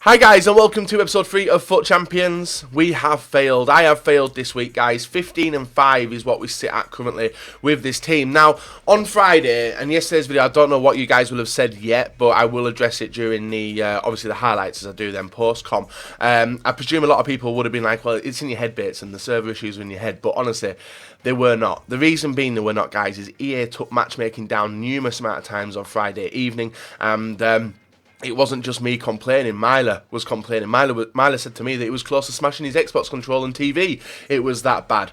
Hi guys and welcome to episode 3 of Foot Champions. We have failed. I have failed this week, guys. 15-5 is what we sit at currently with this team. Now, on Friday and yesterday's video, I don't know what you guys will have said yet, but I will address it during the, obviously the highlights as I do them post-com. I presume a lot of people would have been like, well, it's in your head bits and the server issues are in your head, but honestly, they were not. The reason being they were not, guys, is EA took matchmaking down numerous amount of times on Friday evening, and it wasn't just me complaining. Myler was complaining. Myler said to me that it was close to smashing his Xbox control and TV. It was that bad.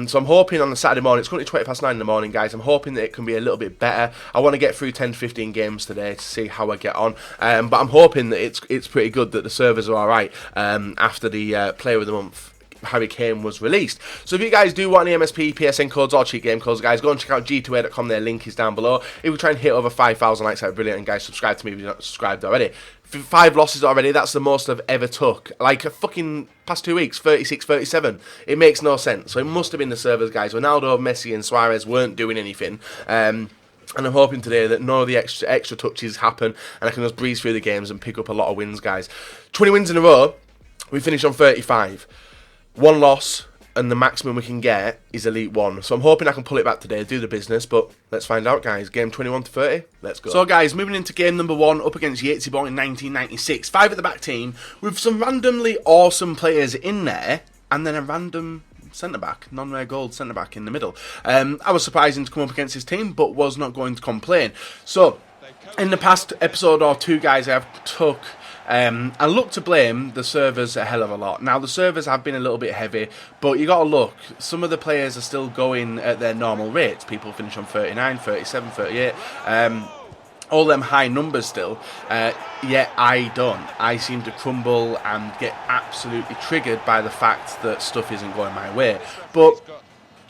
So I'm hoping on the Saturday morning, it's currently 9:20 in the morning, guys. I'm hoping that it can be a little bit better. I want to get through 10 to 15 games today to see how I get on. But I'm hoping that it's pretty good, that the servers are alright after the Player of the Month Harry Kane was released. So if you guys do want any MSP, PSN codes or cheat game codes, guys, go and check out g2a.com. Their link is down below. If we try and hit over 5,000 likes, that'd be brilliant. And guys, subscribe to me if you're not subscribed already. 5 losses already, that's the most I've ever took. Like a fucking past 2 weeks, 36, 37. It makes no sense. So it must have been the servers, guys. Ronaldo, Messi and Suarez weren't doing anything. And I'm hoping today that none of the extra touches happen and I can just breeze through the games and pick up a lot of wins, guys. 20 wins in a row. We finished on 35. One loss, and the maximum we can get is Elite 1. So I'm hoping I can pull it back today, do the business, but let's find out, guys. Game 21 to 30, let's go. So, guys, moving into game number 1, up against Yatesy in 1996. 5 at the back team, with some randomly awesome players in there, and then a random centre-back, non-rare gold centre-back in the middle. I was surprising to come up against his team, but was not going to complain. So, in the past episode or 2, guys, I have took... I look to blame the servers a hell of a lot. Now, the servers have been a little bit heavy, but you got to look. Some of the players are still going at their normal rates. People finish on 39, 37, 38. All them high numbers still, yet I don't. I seem to crumble and get absolutely triggered by the fact that stuff isn't going my way. But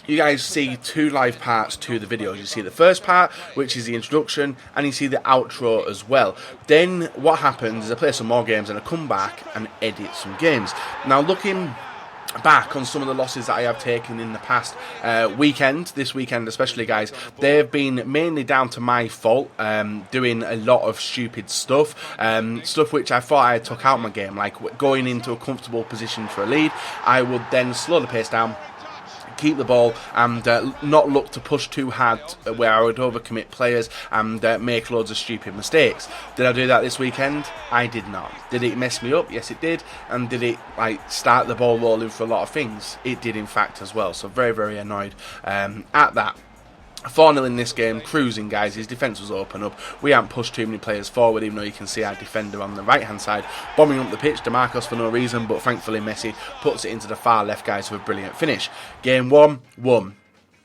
you guys see 2 live parts to the videos. You see the first part, which is the introduction, and you see the outro as well. Then what happens is I play some more games and I come back and edit some games. Now, looking back on some of the losses that I have taken in the past this weekend especially, guys, they've been mainly down to my fault, doing a lot of stupid stuff, stuff which I thought I took out my game, like going into a comfortable position for a lead. I would then slow the pace down, keep the ball, and not look to push too hard where I would overcommit players and make loads of stupid mistakes. Did I do that this weekend? I did not. Did it mess me up? Yes, it did. And did it start the ball rolling for a lot of things? It did, in fact, as well. So very, very annoyed at that. 4-0 in this game, cruising, guys. His defence was open up. We haven't pushed too many players forward, even though you can see our defender on the right-hand side bombing up the pitch, DeMarcos for no reason, but thankfully Messi puts it into the far left, guys, for a brilliant finish. Game 1, won.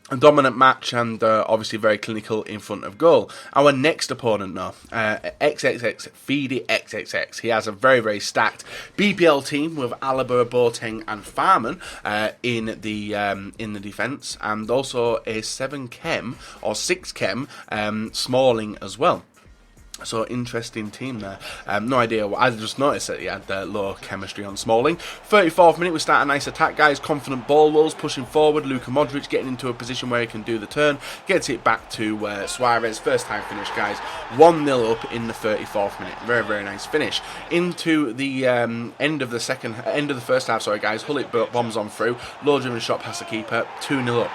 A dominant match and obviously very clinical in front of goal. Our next opponent now, XXX, Feedy XXX. He has a very, very stacked BPL team with Alaba, Boateng and Farman in the defence, and also a 7-chem or 6-chem Smalling as well. So, interesting team there. No idea. I just noticed that he had low chemistry on Smalling. 34th minute, we start a nice attack, guys. Confident ball rolls, pushing forward. Luka Modric getting into a position where he can do the turn. Gets it back to Suarez. First time finish, guys. 1-0 up in the 34th minute. Very, very nice finish. Into the end of the first half, sorry, guys. Hullet bombs on through. Low driven shot past the keeper. 2-0 up.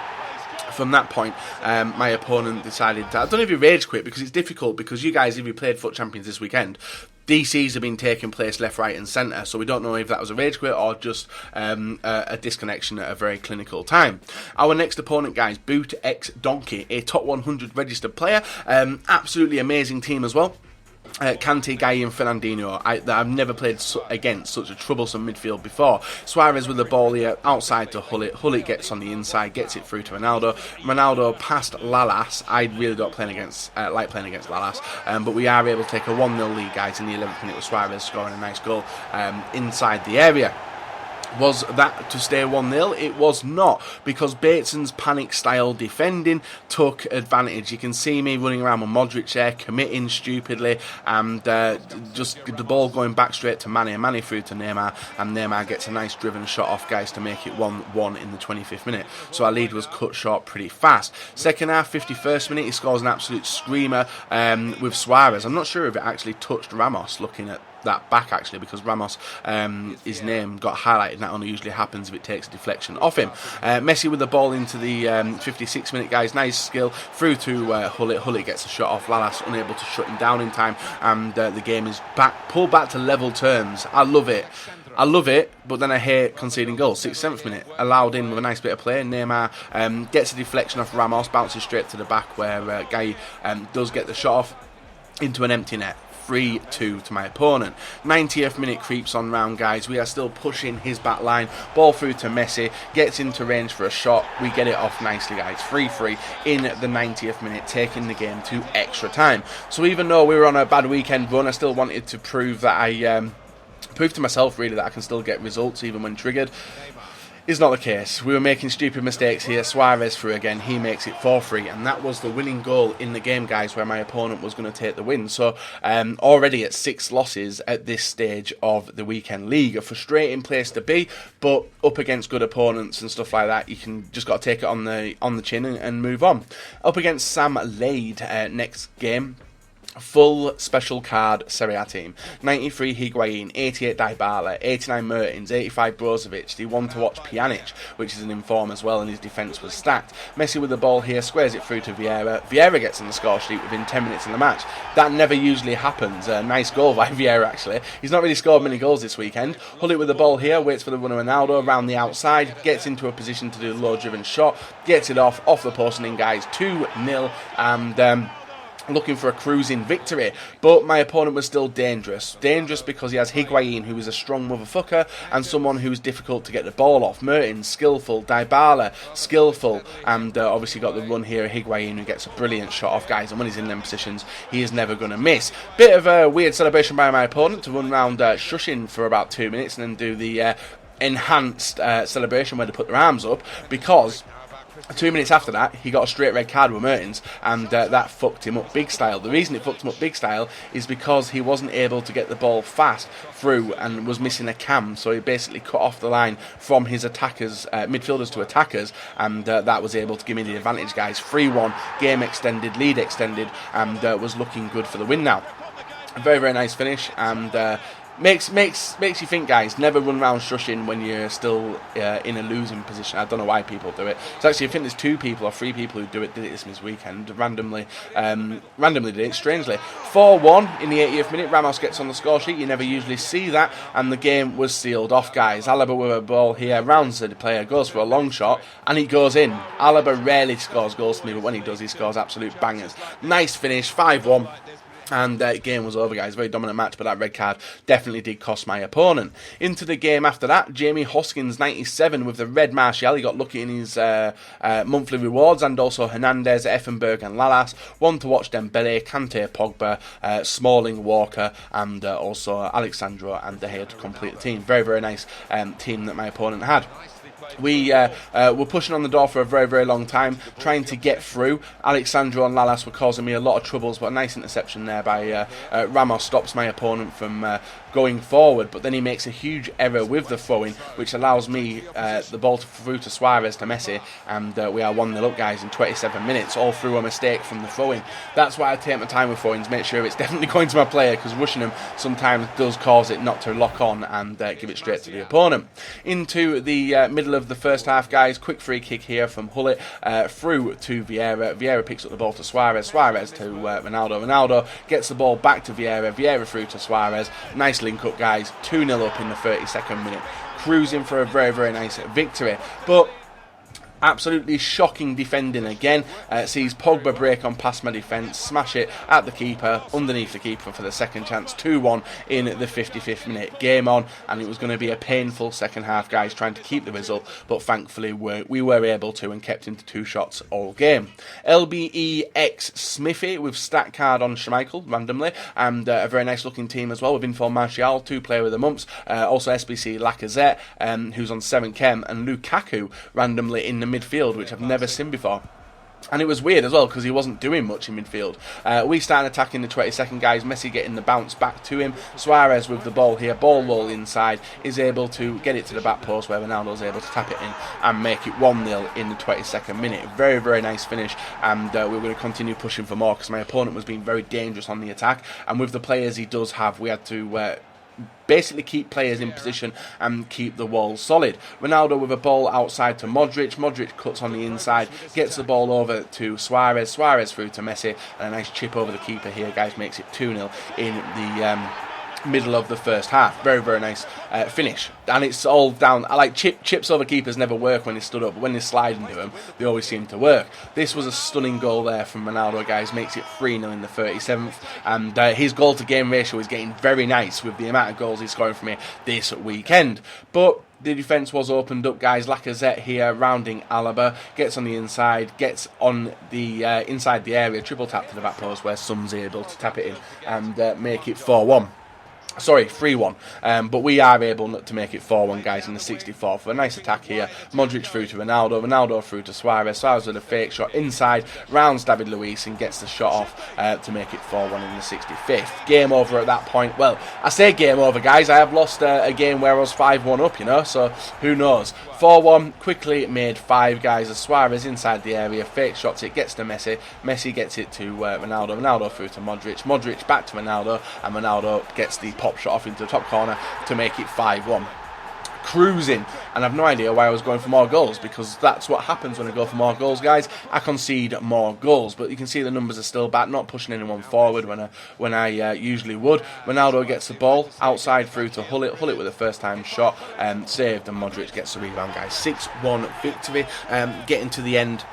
From that point, my opponent decided to... I don't know if he rage quit, because it's difficult, because you guys, if you played Foot Champions this weekend, DCs have been taking place left, right and centre, so we don't know if that was a rage quit or just a disconnection at a very clinical time. Our next opponent, guys, Boot X Donkey, a top 100 registered player, absolutely amazing team as well. Kante, Guy and Fernandinho. I've never played against such a troublesome midfield before. Suarez with the ball here, outside to Hullet. Hullet gets on the inside, gets it through to Ronaldo. Ronaldo past Lalas. I really don't like playing against Lalas, but we are able to take a 1-0 lead, guys, in the 11th minute with Suarez scoring a nice goal inside the area. Was that to stay 1-0? It was not, because Bateson's panic-style defending took advantage. You can see me running around with Modric there, committing stupidly, and just the ball going back straight to Mane, Mane through to Neymar, and Neymar gets a nice driven shot off, guys, to make it 1-1 in the 25th minute. So our lead was cut short pretty fast. Second half, 51st minute, he scores an absolute screamer with Suarez. I'm not sure if it actually touched Ramos, looking at that back actually, because Ramos, his name got highlighted, and that only usually happens if it takes a deflection off him. Messi with the ball into the 56th minute, guys. Nice skill through to Hullet. Hullet gets a shot off. Lalas unable to shut him down in time, and the game is pulled back to level terms. I love it. I love it, but then I hate conceding goals. 67th minute, allowed in with a nice bit of play. Neymar gets a deflection off Ramos, bounces straight to the back where Guy does get the shot off into an empty net. 3-2 to my opponent. 90th minute creeps on round, guys. We are still pushing his back line. Ball through to Messi. Gets into range for a shot. We get it off nicely, guys. 3-3 in the 90th minute, taking the game to extra time. So even though we were on a bad weekend run, I still wanted to prove that prove to myself really that I can still get results even when triggered. Is not the case. We were making stupid mistakes here. Suarez through again. He makes it 4-3, and that was the winning goal in the game, guys, where my opponent was going to take the win. So already at 6 losses at this stage of the weekend league, a frustrating place to be, but up against good opponents and stuff like that, you can just got to take it on the chin and move on. Up against Sam Lade next game. Full special card Serie A team. 93 Higuain, 88 DYBALA, 89 Mertens, 85 Brozovic. He won to watch Pjanic, which is an inform as well, and his defence was stacked. Messi with the ball here, squares it through to Vieira. Vieira gets on the score sheet within 10 minutes in the match. That never usually happens. Nice goal by Vieira, actually. He's not really scored many goals this weekend. Hullet with the ball here, waits for the run of Ronaldo, around the outside, gets into a position to do the low-driven shot, gets it off the post and in, guys. 2-0, and looking for a cruising victory, but my opponent was still dangerous because he has Higuain, who is a strong motherfucker, and someone who's difficult to get the ball off. Mertens, skillful. DYBALA, skillful, and obviously got the run here. Higuain, who gets a brilliant shot off, guys, and when he's in them positions, he is never going to miss. Bit of a weird celebration by my opponent to run round shushing for about 2 minutes and then do the enhanced celebration where they put their arms up, because 2 minutes after that, he got a straight red card with Mertens, and that fucked him up big style. The reason it fucked him up big style is because he wasn't able to get the ball fast through and was missing a cam, so he basically cut off the line from his attackers, midfielders to attackers, and that was able to give me the advantage, guys. 3-1, game extended, lead extended, and was looking good for the win now. A very, very nice finish, and Makes you think, guys. Never run around shushing when you're still in a losing position. I don't know why people do it. So actually, I think there's 2 people or 3 people who did it this weekend. Randomly did it. Strangely, 4-1 in the 80th minute. Ramos gets on the score sheet. You never usually see that, and the game was sealed off, guys. Alaba with a ball here, rounds the player, goes for a long shot, and he goes in. Alaba rarely scores goals for me, but when he does, he scores absolute bangers. Nice finish, 5-1. And game was over, guys. Very dominant match, but that red card definitely did cost my opponent. Into the game after that, Jamie Hoskins, 97, with the red Martial. He got lucky in his monthly rewards, and also Hernandez, Effenberg and Lalas. One to watch Dembele, Kante, Pogba, Smalling, Walker, and also Alexandro and De Gea to complete the team. Very, very nice team that my opponent had. We were pushing on the door for a very, very long time, trying to get through. Alexandro and Lalas were causing me a lot of troubles, but a nice interception there by Ramos stops my opponent from going forward, but then he makes a huge error with the throwing, which allows me the ball through to Suarez to Messi, and we are 1-0 up, guys, in 27 minutes, all through a mistake from the throwing. That's why I take my time with throwings, make sure it's definitely going to my player, because rushing him sometimes does cause it not to lock on and give it straight to the opponent. Into the middle of the first half, guys, quick free kick here from Hullet through to Vieira. Vieira picks up the ball to Suarez. Suarez to Ronaldo. Ronaldo gets the ball back to Vieira. Vieira through to Suarez. Nice link up, guys. 2-0 up in the 32nd minute. Cruising for a very, very nice victory. But absolutely shocking defending again. Sees Pogba break on past my defence, smash it at the keeper, underneath the keeper for the second chance. 2-1 in the 55th minute. Game on, and it was going to be a painful second half, guys, trying to keep the result, but thankfully we were able to, and kept into 2 shots all game. LBEX Smithy with stat card on Schmeichel randomly, and a very nice looking team as well, with Info Martial, 2 player of the months, also SBC Lacazette, who's on 7 chem, and Lukaku randomly in the midfield, which I've never seen before. And it was weird as well, because he wasn't doing much in midfield. We start attacking the 22nd, guys. Messi getting the bounce back to him. Suarez with the ball here, ball roll inside, is able to get it to the back post, where Ronaldo's able to tap it in and make it 1-0 in the 22nd minute. Very, very nice finish, and we're going to continue pushing for more, because my opponent was being very dangerous on the attack, and with the players he does have, we had to basically keep players in position and keep the walls solid. Ronaldo with a ball outside to Modric. Modric cuts on the inside, gets the ball over to Suarez. Suarez through to Messi, and a nice chip over the keeper here, guys, makes it 2-0 in the middle of the first half. Very, very nice finish. And it's all down, I like chips over keepers never work when they stood up, but when they slide into them, they always seem to work. This was a stunning goal there from Ronaldo, guys, makes it 3-0 in the 37th, and his goal to game ratio is getting very nice with the amount of goals he's scoring for me this weekend. But the defence was opened up, guys. Lacazette here, rounding Alaba, gets on the inside, gets on the inside the area, triple tap to the back post where Son's able to tap it in and make it 4-1. Sorry, 3-1, but we are able to make it 4-1, guys, in the 64th. A nice attack here. Modric through to Ronaldo. Ronaldo through to Suarez. Suarez with a fake shot inside, rounds David Luiz and gets the shot off to make it 4-1 in the 65th. Game over at that point. Well, I say game over, guys. I have lost a game where I was 5-1 up, you know, so who knows. 4-1, quickly made 5, guys, as Suarez inside the area, fake shots it, gets to Messi. Messi gets it to Ronaldo. Ronaldo through to Modric. Modric back to Ronaldo, and Ronaldo gets the pop shot off into the top corner to make it 5-1. Cruising, and I've no idea why I was going for more goals, because that's what happens when I go for more goals, guys. I concede more goals, but you can see the numbers are still back, not pushing anyone forward when I usually would. Ronaldo gets the ball outside through to Hullet with a first time shot, saved, and Modric gets the rebound, guys. 6-1 victory, getting to the end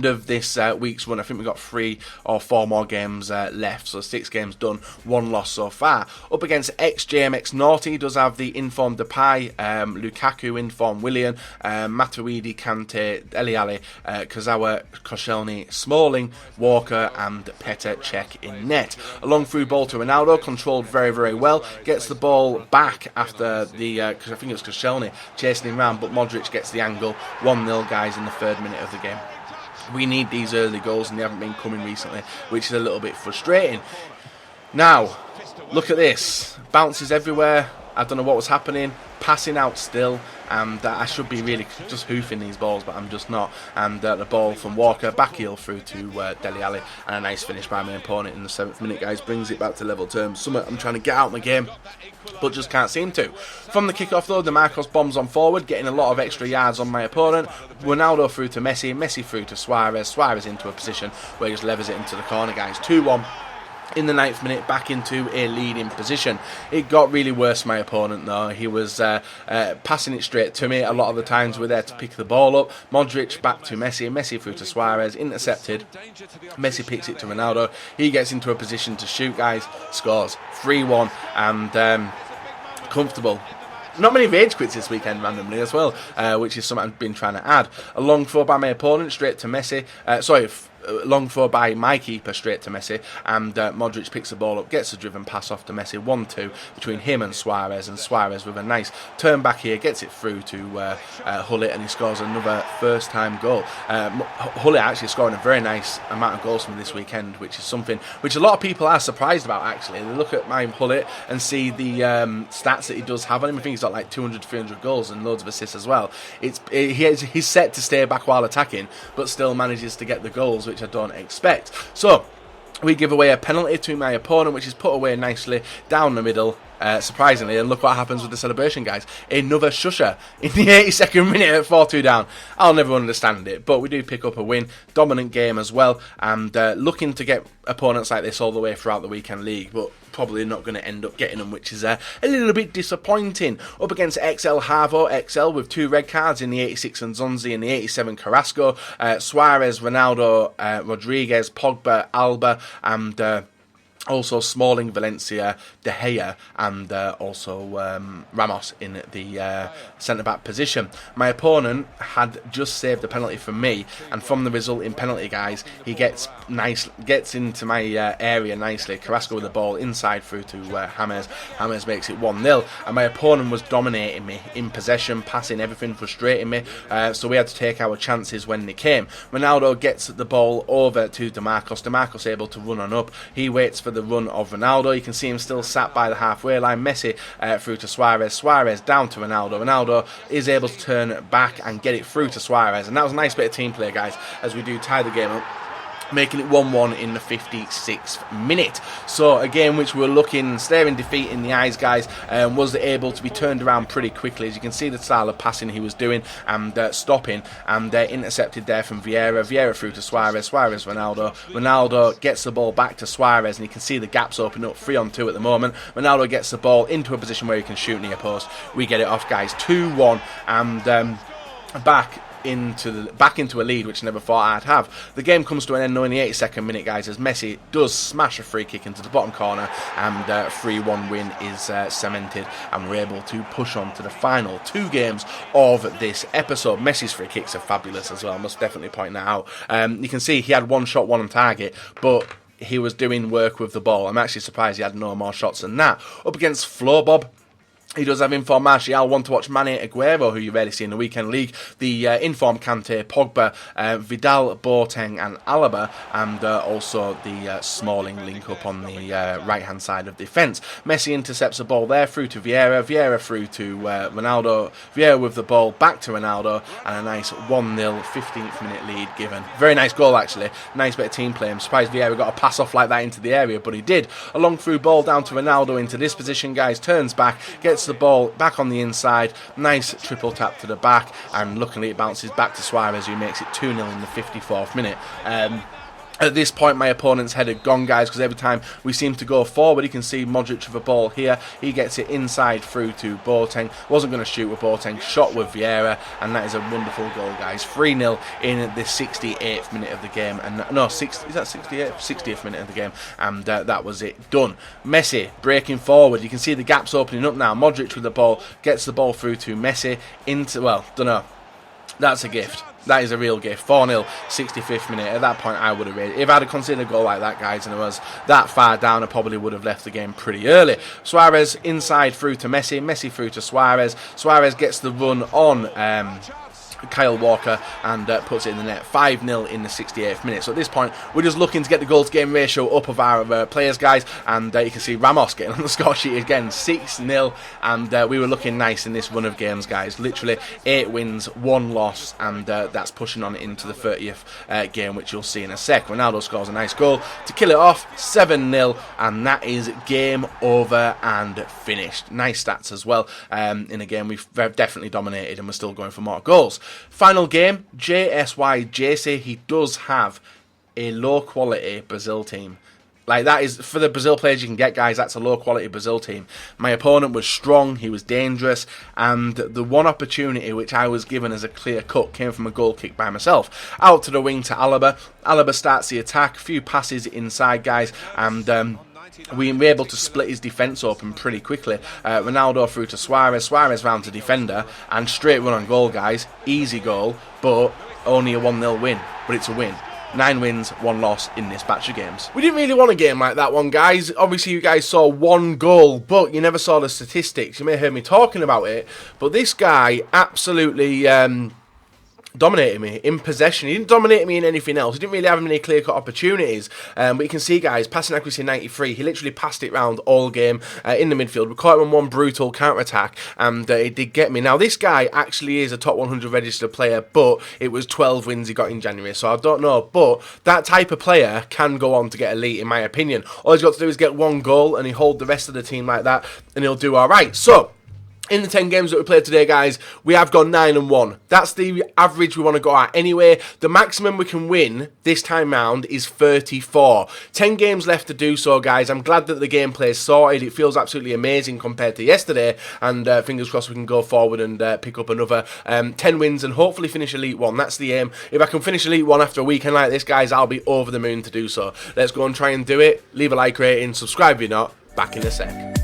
of this week's run. I think we've got 3 or 4 more games left, so 6 games done, 1 loss so far. Up against XJMX Naughty, does have the informed Depay, Lukaku, informed Willian, Matuidi, Kante, Dele Alli, Kurzawa, Koscielny, Smalling, Walker and Petr Cech in net. A long through ball to Ronaldo, controlled very, very well, gets the ball back after the, I think it was Koscielny chasing him around, but Modric gets the angle. 1-0, guys, in the 3rd minute of the game. We need these early goals, and they haven't been coming recently, which is a little bit frustrating. Now, look at this. Bounces everywhere. I don't know what was happening. Passing out still, and I should be really just hoofing these balls, but I'm just not. And the ball from Walker, back heel through to Dele Alli, and a nice finish by my opponent in the 7th minute, guys. Brings it back to level terms. Something I'm trying to get out of my game, but just can't seem to. From the kickoff though, DeMarcos bombs on forward, getting a lot of extra yards on my opponent. Ronaldo through to Messi, Messi through to Suarez, Suarez into a position where he just levers it into the corner, guys. 2-1. In the 9th minute, back into a leading position. It got really worse, my opponent, though. He was passing it straight to me. A lot of the times we're there to pick the ball up. Modric back to Messi. Messi through to Suarez. Intercepted. Messi picks it to Ronaldo. He gets into a position to shoot, guys. Scores. 3-1. And comfortable. Not many rage quits this weekend randomly as well, which is something I've been trying to add. A long throw by my opponent straight to Messi. Long throw by my keeper straight to Messi, and Modric picks the ball up, gets a driven pass off to Messi. 1-2 between him and Suarez with a nice turn back here, gets it through to Hullet, and he scores another first time goal. Hullet actually scoring a very nice amount of goals from this weekend, which is something which a lot of people are surprised about. Actually, they look at my Hullet and see the stats that he does have on him. I think he's got like 200-300 goals and loads of assists as well. He's set to stay back while attacking, but still manages to get the goals, which I don't expect. So we give away a penalty to my opponent, which is put away nicely down the middle, surprisingly, and look what happens with the celebration, guys. Another shusher in the 82nd minute at 4-2 down. I'll never understand it, but we do pick up a win. Dominant game as well, and looking to get opponents like this all the way throughout the weekend league, but probably not going to end up getting them, which is a little bit disappointing. Up against XL Harvo, XL with 2 red cards in the 86 and Zonzi and the 87 Carrasco, Suarez, Ronaldo, Rodriguez, Pogba, Alba, and also Smalling, Valencia, De Gea, and also Ramos in the centre-back position. My opponent had just saved a penalty from me, and from the resulting penalty, guys, he gets into my area nicely. Carrasco with the ball inside through to James. James makes it 1-0, and my opponent was dominating me in possession, passing everything, frustrating me, so we had to take our chances when they came. Ronaldo gets the ball over to DeMarcos. DeMarcos able to run on up. He waits for the run of Ronaldo. You can see him still sat by the halfway line. Messi through to Suarez. Suarez down to Ronaldo. Ronaldo is able to turn back and get it through to Suarez, and that was a nice bit of team play, guys, as we do tie the game up. making it 1-1 in the 56th minute. So a game which we were looking, staring defeat in the eyes, guys, was able to be turned around pretty quickly. As you can see the style of passing he was doing and stopping, and intercepted there from Vieira through to Suarez, Ronaldo gets the ball back to Suarez, and you can see the gaps open up, 3-on-2 at the moment. Ronaldo gets the ball into a position where he can shoot near post. We get it off, guys, 2-1, and back into a lead, which I never thought I'd have. The game comes to an end now in the 82nd minute, guys, as Messi does smash a free kick into the bottom corner, and 3-1 win is cemented, and we're able to push on to the final 2 games of this episode. Messi's free kicks are fabulous as well, I must definitely point that out. You can see he had 1 shot, 1 on target, but he was doing work with the ball. I'm actually surprised he had no more shots than that. Up against Flobob, he does have inform Martial, one to watch Mane, Aguero, who you rarely see in the weekend league, the inform Kante, Pogba, Vidal, Boateng and Alaba, and also the Smalling link up on the right hand side of defence. Messi intercepts the ball there through to Vieira through to Ronaldo, Vieira with the ball back to Ronaldo, and a nice 1-0 15th minute lead given. Very nice goal actually, nice bit of team play. I'm surprised Vieira got a pass off like that into the area, but he did. A long through ball down to Ronaldo into this position, guys, turns back, gets the ball back on the inside, nice triple tap to the back, and luckily it bounces back to Suarez, who makes it 2-0 in the 54th minute. At this point, my opponent's head had gone, guys, because every time we seem to go forward, you can see Modric with a ball here. He gets it inside through to Boateng. Wasn't going to shoot with Boateng, shot with Vieira, and that is a wonderful goal, guys. 3-0 in the 68th minute of the game. And no, is that 68th? 60th minute of the game, and that was it, done. Messi breaking forward. You can see the gaps opening up now. Modric with the ball, gets the ball through to Messi into, well, don't know. That's a gift. That is a real gift. 4-0, 65th minute. At that point, I would have if I'd have considered a goal like that, guys, and it was that far down, I probably would have left the game pretty early. Suarez inside through to Messi. Messi through to Suarez. Suarez gets the run on Kyle Walker and puts it in the net. 5-0 in the 68th minute. So at this point, we're just looking to get the goal to game ratio up of our players, guys, and you can see Ramos getting on the score sheet again, 6-0, and we were looking nice in this run of games, guys. Literally 8 wins, 1 loss, and that's pushing on into the 30th game, which you'll see in a sec. Ronaldo scores a nice goal to kill it off, 7-0, and that is game over and finished. Nice stats as well in a game we've definitely dominated, and we're still going for more goals. Final game, JSY. He does have a low quality Brazil team. Like, that is, for the Brazil players you can get, guys, that's a low quality Brazil team. My opponent was strong, he was dangerous, and the one opportunity which I was given as a clear cut came from a goal kick by myself. Out to the wing to Alaba. Alaba starts the attack, a few passes inside, guys, and we were able to split his defence open pretty quickly. Ronaldo through to Suarez, Suarez round to defender, and straight run on goal, guys. Easy goal, but only a 1-0 win, but it's a win. 9 wins, 1 loss in this batch of games. We didn't really want a game like that one, guys. Obviously, you guys saw 1 goal, but you never saw the statistics. You may have heard me talking about it, but this guy absolutely dominated me in possession. He didn't dominate me in anything else. He didn't really have many clear-cut opportunities. But you can see, guys, passing accuracy 93. He literally passed it round all game in the midfield. We caught him on one brutal counter-attack, and it did get me. Now, this guy actually is a top 100 registered player, but it was 12 wins he got in January, so I don't know. But that type of player can go on to get elite, in my opinion. All he's got to do is get 1 goal, and he hold the rest of the team like that, and he'll do all right. So, in the 10 games that we played today, guys, we have gone 9-1. That's the average we want to go at. Anyway, the maximum we can win this time round is 34. 10 games left to do so, guys. I'm glad that the gameplay is sorted. It feels absolutely amazing compared to yesterday. And fingers crossed we can go forward and pick up another 10 wins and hopefully finish Elite 1. That's the aim. If I can finish Elite 1 after a weekend like this, guys, I'll be over the moon to do so. Let's go and try and do it. Leave a like rating. Subscribe if you're not. Back in a sec.